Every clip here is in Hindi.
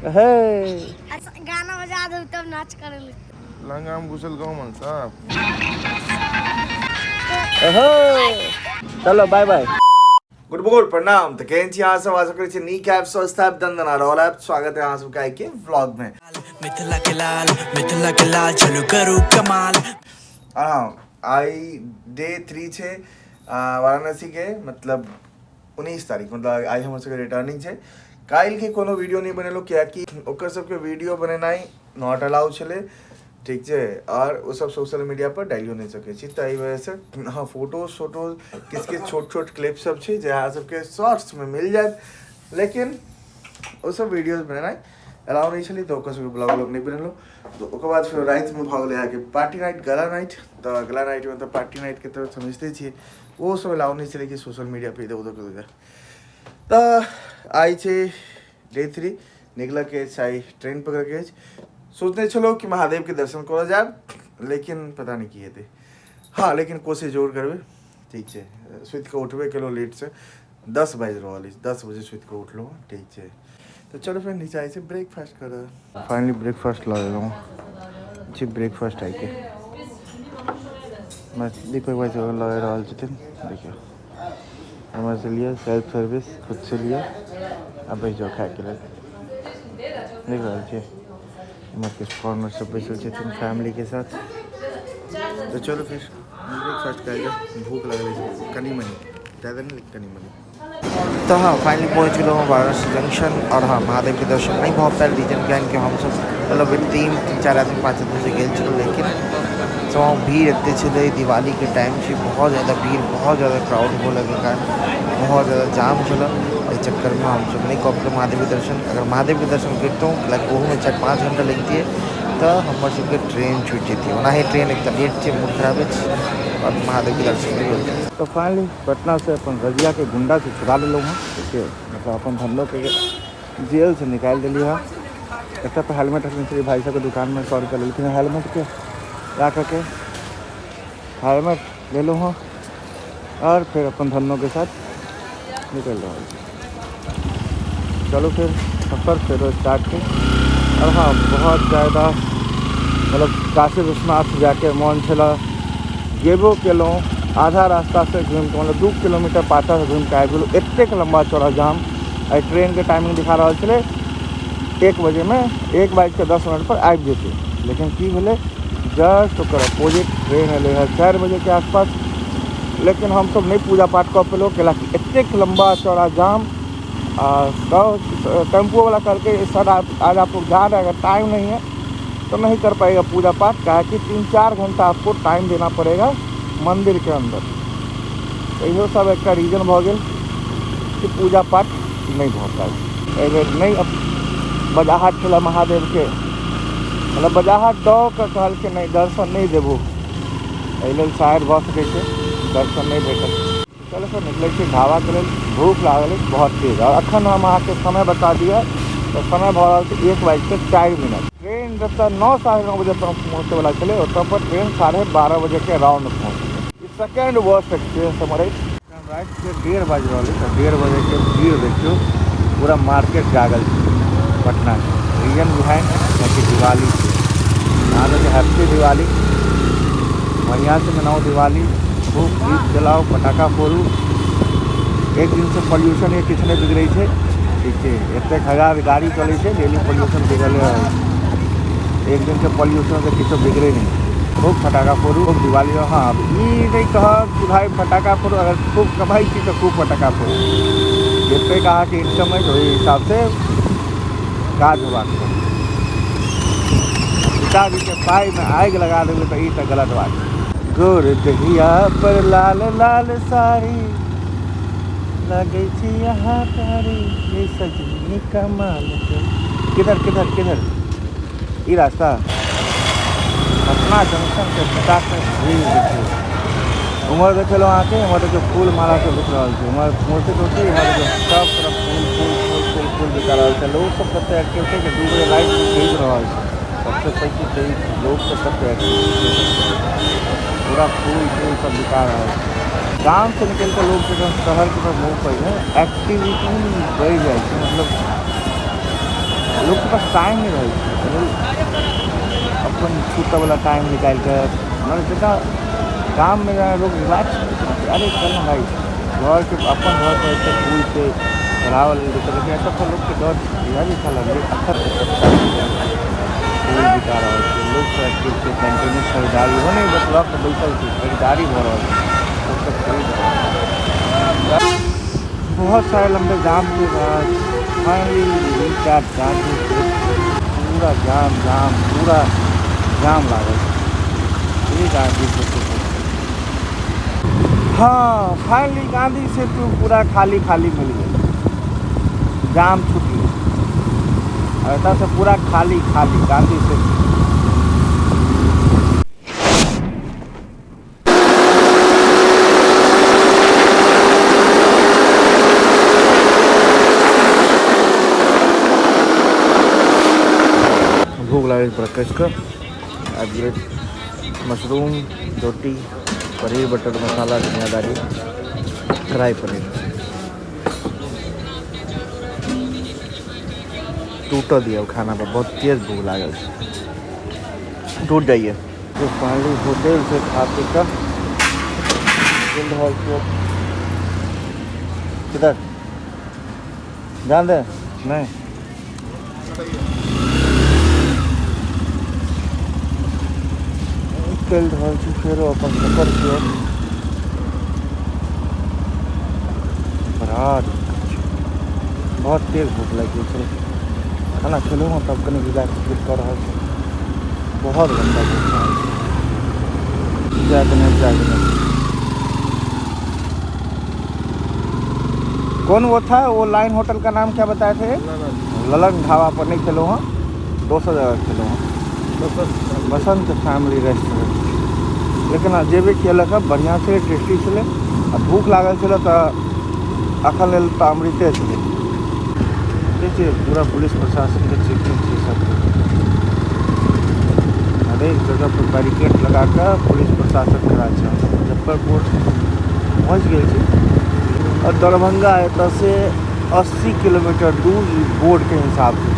हे गाना बजा दो तब नाच करे लंगा में घुसल गाँव मन साहब। चलो बाय बाय। गुड मॉर्निंग प्रणाम। तो केन छी यहाँ सब आशा करै छी नीक ऐप स्वस्थ ऐप दंदना रहल ऐप। स्वागत है यहाँ सबका एक व्लॉग में। मिथिला के लाल चलो करू कमाल। आई डे 3 छे वाराणसी के, मतलब 19 तारीख, मतलब आई हमर सबके रिटर्निंग छे। काल्हि के कोनो वीडियो नहीं बनेलो कियाकि ओकर सबके वीडियो बनेनाइ नॉट अलाउ छले, ठीक है। और वो सब सोशल मीडिया पर डालियो नहीं सके छी, ताई वजह से हाँ फोटोज किसके छोट छोट क्लिप सब छे जे अहाँ सबके शॉर्ट्स में मिल जाए, लेकिन वो सब वीडियोज बनेनाइ अलाउ नहीं छली, तो ओकर सबके ब्लॉग नहीं बनेलो। तो ओकर बाद फिर रात में भऽ गेलै अहाँके पार्टी नाइट, गला नाइट। तो गला नाइट में तो पार्टी नाइट के तरह समझते छिए, वो सब अलाउ नहीं छलै कि सोशल मीडिया पे इधर उधर कर। तो आई छे डे 3 निकल के आई ट्रेन पकड़ के सोचने चलो कि महादेव के दर्शन कर जाए, लेकिन पता नहीं किए थे। हाँ लेकिन कोशिश जरूर करबे, ठीक है। सुत के उठबे केलो लेट से, 10 बज रहा है, 10 बजे सुत के उठलो, ठीक है। तो चलो फिर नीचे आए ब्रेकफास्ट कर। फाइनली ब्रेकफास्ट ला रहा हूँ जी। ब्रेकफास्ट आई के मैं देखो भाई जो लगा रहा छथिन, देखियो हमारे से लिया सेल्फ सर्विस, खुद से लिया। अब भाई जो खा के लग देख रहा छे कुछ फॉर्मर सब बैठल छथिन फैमिली के साथ। तो चलो फिर ब्रेकफास्ट कर, भूख लग रही है कनी मनी, ज़्यादा नहीं कनी मनी। तो हाँ फाइनली पहुँच गए हूँ वाराणसी जंक्शन। और हाँ महादेव के दर्शन नहीं बहुत सारे रीजन क्या कि हम सब मतलब 3-4 आदमी 5 आदमी से गए चलो, लेकिन तो वहाँ भीड़ इतने चले, दिवाली के टाइम से बहुत ज़्यादा भीड़, बहुत ज़्यादा क्राउड हो लगे कारण बहुत ज़्यादा जाम चला। इस चक्कर में हम सब नहीं कह महादेव के दर्शन, अगर महादेव के दर्शन करता हूँ लाइक वो में 4-5 घंटा लगती है, तो हमारे सबके ट्रेन छूट जाती है। ओना ही ट्रेन एक लेट से मूड खराब है और महादेव के दर्शन नहीं होते। तो फाइनली पटना से अपन रजिया के गुंडा से छुड़ा ले हाँ, देखिए मतलब अपन धंधों के जेल से निकाल दिली हाँ। एक पे हेलमेट रखनी चाहिए, भाई साहब के दुकान में 100 रुपये ले लेकिन हेलमेट के ला करके हेलमेट ले लो हाँ, और फिर अपन धंधों के साथ निकल रहा है। चलो फिर सफ़र फिर स्टार्ट के। और हाँ बहुत ज़्यादा मतलब काशी विश्वनाथ जाके मन छला गेबो केलो, आधा रास्ता से घूम के मतलब 2 किलोमीटर पाछा से घूम के आबि गेलो। एतेक लंबा चौड़ा जाम। ट्रेन के टाइमिंग दिखा रहा है 1 बजे में 1:10 पर आबि जेते, लेकिन की भेले जस्ट ओकर अपोजिट ट्रेन एले है 4 बजे के आसपास। लेकिन हम सब नहीं पूजा पाठ कर पेलो कैला कि एतेक लंबा चौड़ा जाम। तो टेम्पो वाला करके सर आज आप लोग जा रहे हैं, अगर टाइम नहीं है तो नहीं कर पाएगा पूजा पाठ, क्या कि 3-4 घंटा आपको टाइम देना पड़ेगा मंदिर के अंदर। तो यो सब एक रीजन भ गया कि पूजा पाठ नहीं हो पाए। नहीं अब बजाहट छला महादेव के, मतलब बजाहट दौ के कहल के नहीं दर्शन नहीं देबू, एहि शायद भऽ सकै छै दर्शन नहीं भेटल। चलो सर निकले ढाबा के लिए, भूख लागल बहुत तेज। और अखन हम अहाँ के समय बता दिया तो समय भऽ रहा है 1:04। ट्रेन जब 9-9:30 बजे तक पहुँचे वाला चले, उतर पर ट्रेन 12:30 बजे के अराउंड पहुँचे। सेकेंड वर्स्ट एक्सपीरियंस हमारे राइट से 1:30 बज रहा है। 1:30 बजे के भीड़ देखियो, पूरा मार्केट जागल पटना के। रीजन बिहाइंड कि दिवाली यहाँ तो हैप्पी दिवाली, बढ़िया से मनाओ दिवाली, खूब दीप जलाओ, पटाखा फोड़ू। एक दिन से पॉल्यूशन ये किछु नहीं बिगड़े है, ठीक है। एतेक हजार गाड़ी चले से डेली पॉल्यूशन बिगड़े है, एक दिन से पॉल्यूशन से किछु बिगड़े नहीं। खूब फटाखा फोड़ू, खूब दिवाली। हाँ ये नहीं कह कि भाई फटाखा फोड़ू, अगर खूब कमाई थी तो खूब फटाखा फोड़ू, जितने कहा कि इनकम है वही हिसाब से काज होगा। पिताजी के पाई में आग लगा देंगे तो ये गलत बात। गोर दहिया पर लाल लाल साड़ी लगे थी यहाँ तारी, ये सजनी कमाल। किधर किधर किधर ये रास्ता पटना जंक्शन के फटाके भीड़ देखिए। उमर देखे लो आके हमारे जो फूल माला से दिख रहा है, हमारे मूर्ति होती है हमारे जो सब तरफ फूल फूल फूल फूल फूल दिखा रहा है। लोग सब करते एक्टिव थे कि 2 बजे लाइट खरीद रहा है, सबसे सही चीज़ लोग सब करते एक्टिव, पूरा फूल फूल सब दिखा रहा है। गाँव से निकल कर लोग जब शहर की तरफ मुँह पर एक्टिविटी बढ़ जाए, मतलब लोग के पास टाइम नहीं रहे अपन छूटा वाला टाइम निकाल कर मतलब जगह काम में जाना लोग रिलैक्स अरे चलना भाई घर के अपन घर पर ऐसे फूल से रावल लेकिन ऐसा तो लोग के डर यार ही साला अक्सर फूल बिका रहा है लोग तो एक्टिव से कंटिन्यूस खरीदारी हो नहीं बस लोग बैठल थी खरीदारी हो रहा है सब खरीद बहुत सारे लंबे जाम के बाद फाइनली पूरा जाम लागल ये गांधी सेतु हाँ फाइनली गांधी सेतु पूरा खाली मिल गया जाम छूट गया ऐसा से पूरा खाली गांधी सेतु भूख लगे ब्रेकफास्ट का एवरेज मशरूम रोटी पनीर बटर मसाला दुनियादारी फ्राई पनीर टूट दिया वो खाना पर बहुत तेज भूख लागल टूट जाइए तो फाइनली होटल से खाते का किधर जान दे नहीं निकल रहा फिर अपन सफर किया बरात बहुत तेज भूख लगी चलो खाना खेलूँगा तब कहीं रिलैक्स फील कर रहा है बहुत गंदा भूख जागने कौन वो था वो लाइन होटल का नाम क्या बताए थे ललन ढाबा पर नहीं खेलो हाँ 200 जगह खेलो हाँ बसंत फैमिली रेस्टोरेंट लेकिन जेबे खेलक बढ़िया से टेस्टी चले भूख लागल चले तो अखन ले तो अमृते चले देखिए पूरा पुलिस प्रशासन के चेकिंग से सब हर एक जगह पर बैरिकेड लगा कर पुलिस प्रशासन खड़ा है मुजफ्फरपुर पहुँच गए और दरभंगा एतऽ से 80 किलोमीटर दूर बोर्ड के हिसाब से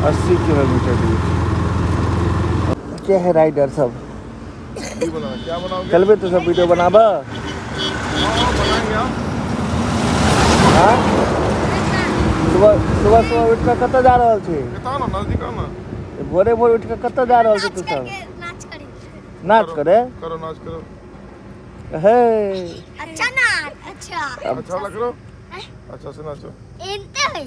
80 किलोमीटर दूर क्या है राइडर सब क्या बनाओगे चलबे तो सब वीडियो बनाबा हाँ सुबह उठ कर कत जा रहा छे नजदीक ना भोरे उठ कर कत जा रहा छे तू सब नाच करे करो नाच करो हे अच्छा नाच अच्छा अच्छा लग रहा अच्छा से नाचो एनते है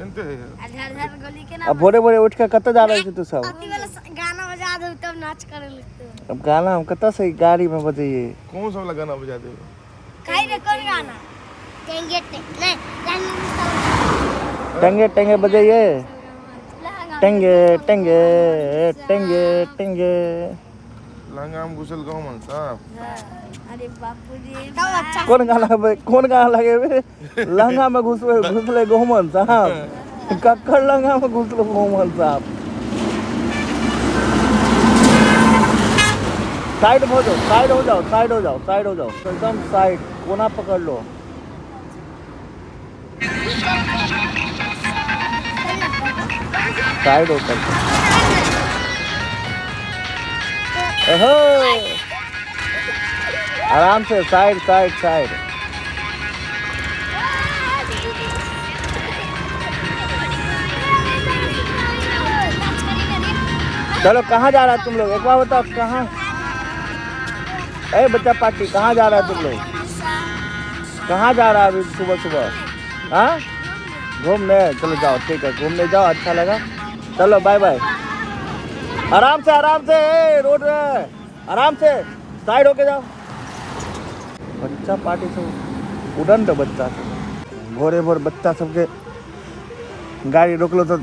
एनते है अधर गली के ना अब भोरे उठ कर कत जा रहा छे तू सब अति वाला गाना बजा दो तब नाच करे लगते अब गाना हम कत से गाड़ी में बजाइए कौन सा वाला गाना बजा दे काई रे कौन गाना टेंगे नहीं टेंगे बजाइए टेंगे लहंगा में घुसल गाँव मन साहब अरे बापू जी अच्छा कौन गाना लगे बे लहंगा में घुसले गोमन साहब कक्कड़ लहंगा में घुसलो गोमन साहब साइड हो जाओ एकदम साइड कोना पकड़ लो साइड होकर आराम से साइड चलो कहाँ जा रहा है तुम लोग एक बार बताओ कहाँ अरे बच्चा पार्टी कहाँ जा रहा है तुम लोग कहाँ जा रहा है अभी सुबह हाँ घूमने चलो जाओ ठीक है घूमने जाओ अच्छा लगा चलो बाय आराम से रोड आराम से साइड होके जाओ बच्चा पार्टी सब उड़न दो बच्चा सब भोरे बच्चा सबके गाड़ी रोक लो तो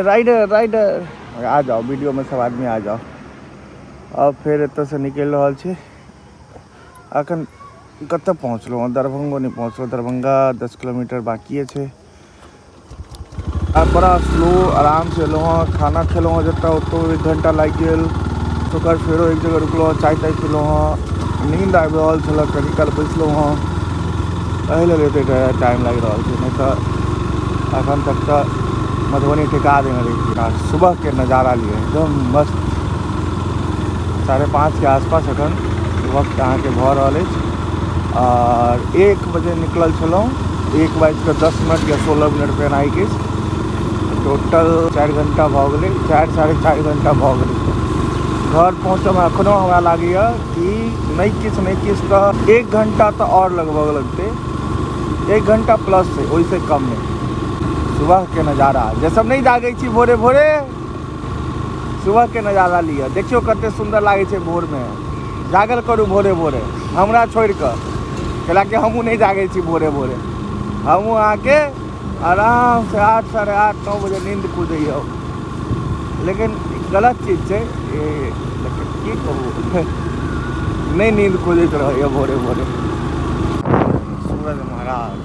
राइडर आ जाओ वीडियो में सब आदमी आ जाओ और फिर एतऽ से निकल रहा छे अखन कत पहुँचलो दरभंगो नहीं पहुँचलो दरभंगा 10 किलोमीटर बाकी है बड़ा स्लो आराम से एलो हाँ खाना खेलो हाँ जब 1 घंटा लग गए तो फेरो एक जगह रुकलो चाय पीलो हाँ नींद आबि रहल छल कनी काल बैसलो हाँ एहि लेल एते टाइम लागि रहल छै नहीं तो अखन तक तो मधुबनी ठिका देंगे। देखिए सुबह के नज़ारा लिए एकदम मस्त। 5:30 के आसपास अखन वक्त अहाँ के भऽ रहल अछि और 1 बजे निकलल छलहुँ। 1:10 या 16 मिनट पे एनाइ के टोटल 4 घंटा भऽ गेलै। 4 साढ़े 4 घंटा भऽ गेलै। घर पहुँचल एखनो हमरा लागैए कि नहीं किछु तो 1 घंटा तो और लगभग लगते। 1 घंटा प्लस है, वैसे कम नहीं। सुबह के नज़ारा जे सब नहीं जागे छी भोरे भोरे, सुबह के नज़ारा लिया देखियो कते सुंदर लागे छे। भोर में जागल करू भोरे भोरे, हमरा छोड़ कर, कैलाकि हमहूँ नहीं जागे छी भोरे भोरे। हमहूँ आके आराम से 8 साढ़े 8 9 बजे नींद कूदैए। लेकिन गलत चीज़ है, लेकिन की कहूँ नहीं नींद कूदैत रहिए भोरे भोरे। सूरज महाराज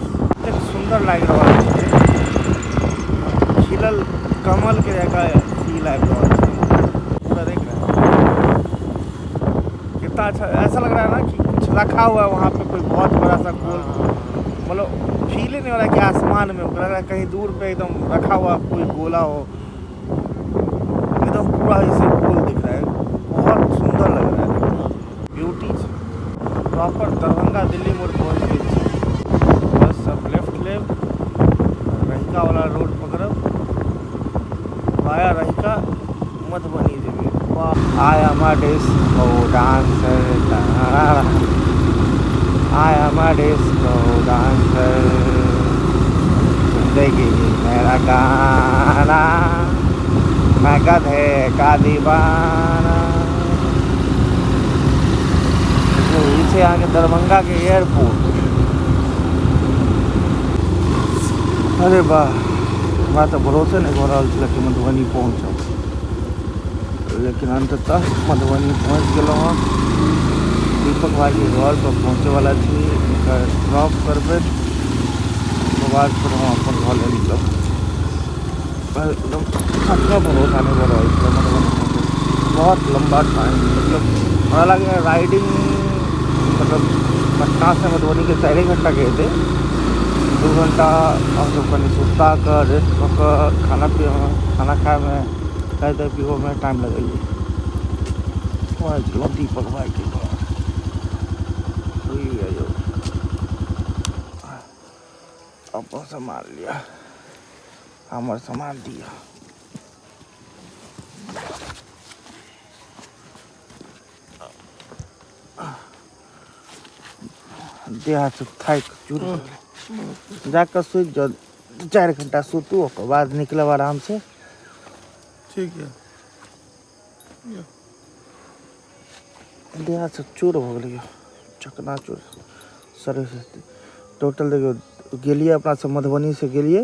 एक सुंदर लाग रहा है। खिलल कमल के जगह फील आ रहा है। पूरा देख रहे हैं कितना अच्छा, ऐसा लग रहा है ना कि कुछ रखा हुआ है वहाँ पे, कोई बहुत बड़ा सा गोल, मतलब फील ही नहीं हो रहा है कि आसमान में, लग रहा है कहीं दूर पे एकदम रखा हुआ कोई गोला हो, एकदम पूरा ऐसे गोल दिख रहा है। बहुत सुंदर लग रहा है, ब्यूटी। प्रॉपर दरभंगा दिल्ली मोड़ पहुँच गई। बस सब लेफ्ट लेब, रहिका वाला रोड पकड़ब, वाया रहिका मधुबनी जेबे। I am a disco dancer, I am a disco dancer, जिंदगी मेरा गाना, मैं गधे का दीवाना। पीछे आगे दरभंगा के एयरपोर्ट। अरे वाह, हमरा तो भरोसे नहीं हो रहा था कि मधुबनी पहुँचब, लेकिन अंततः मधुबनी पहुँच गए। दीपक भाई के घर पर पहुँचे वाला थी, ड्रॉप करबे तो बाद फिर हम अपन घर ले निकलब। एकदम अपना भरोसा नहीं हो रहा है मधुबनी पहुँचे। बहुत लंबा टाइम, मतलब हमारा लगे राइडिंग, मतलब पटना से मधुबनी के 4 घंटा गए थे। 2 घंटा हम लोग कहीं सुस्ता कर रेस्ट कर खाना खाए में खाते पीओ में टाइम लगेगी। दीपक भाई के घर अपन सामान लिया, हमार सामान दिया। देह से थाक चूर जाकर सुत जाओ। 4 घंटा सुतू, ओकर बाद निकलब आराम से। ठीक है। देह से चूर हो गई, चकना चूर। सर्विस टोटल देखियो गेलिए अपना से मधुबनी से गेलिए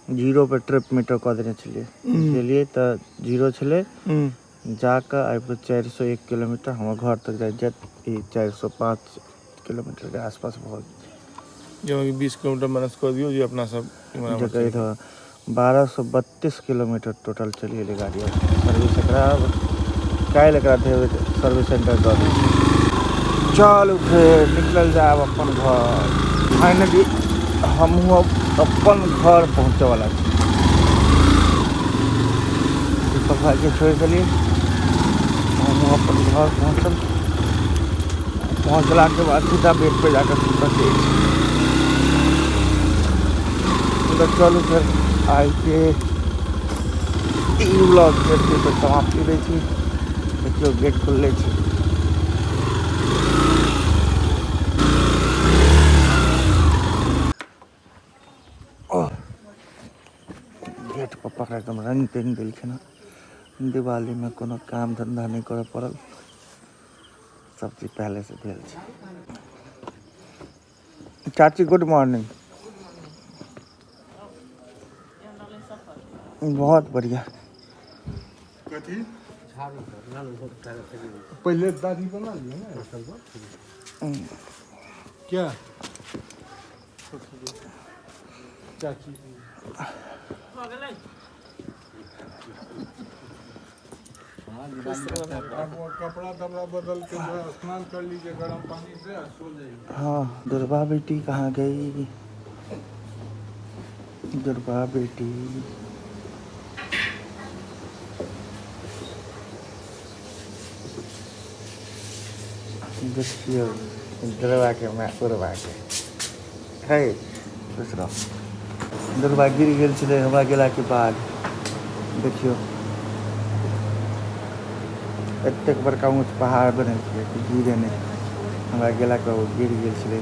0 पे ट्रिप मीटर कह देने छलिए। गेलिए तो 0 छले, जाकर आबि 401 किलोमीटर हमर घर तक जाइत 405 किलोमीटर के आसपास भऽ गेल। जो 20 किलोमीटर माइनस कर दियो, जो अपना सब जगह था 1232 किलोमीटर टोटल चलिए गाड़ी। सर्विस एकरा काल्हि एकरा सर्विस सेंटर दऽ दी। चलू फिर निकल जाए अपन घर। फाइनली हमहूँ अपन घर पहुँचे वाला छी। दीपक भाई के छोड़ देलिए, हमहूँ अपन घर पहुँचला के बाद सीधा बेड पे जाकर सुतल छी। तो चलू फिर आई के ब्लॉग के समाप्ति दै छी। देखियो गेट खुलले छी। गेट पर पकड़ एकदम रंग पेंग देलखिन। दिवाली में कोनो काम धंधा नहीं करऽ पड़ल, सब चीज पहले से भेल छै। चाची गुड मॉर्निंग। बहुत बढ़िया। कथी पहले दाढ़ी बना लिया ना क्या चाची कपड़ा तपड़ा बदल के स्नान कर लीजिए गर्म पानी से, सो जाइए। हाँ, दुर्गा बेटी कहाँ गई? दुर्गा बेटी देखियो दुर्गा के मैं उर्वा के है दूसरा दुर्गा गिर गेल छलै हमरा गेला के बाद देखियो एतेक बड़का ऊँच पहाड़ बनल छलै कि गिरे नहि हमरा गेला के बाद गिर गेल छलै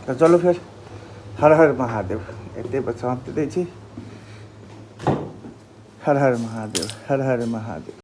तो चलो फिर हर हर महादेव एते शांति दै छी हर हर महादेव हर हर महादेव।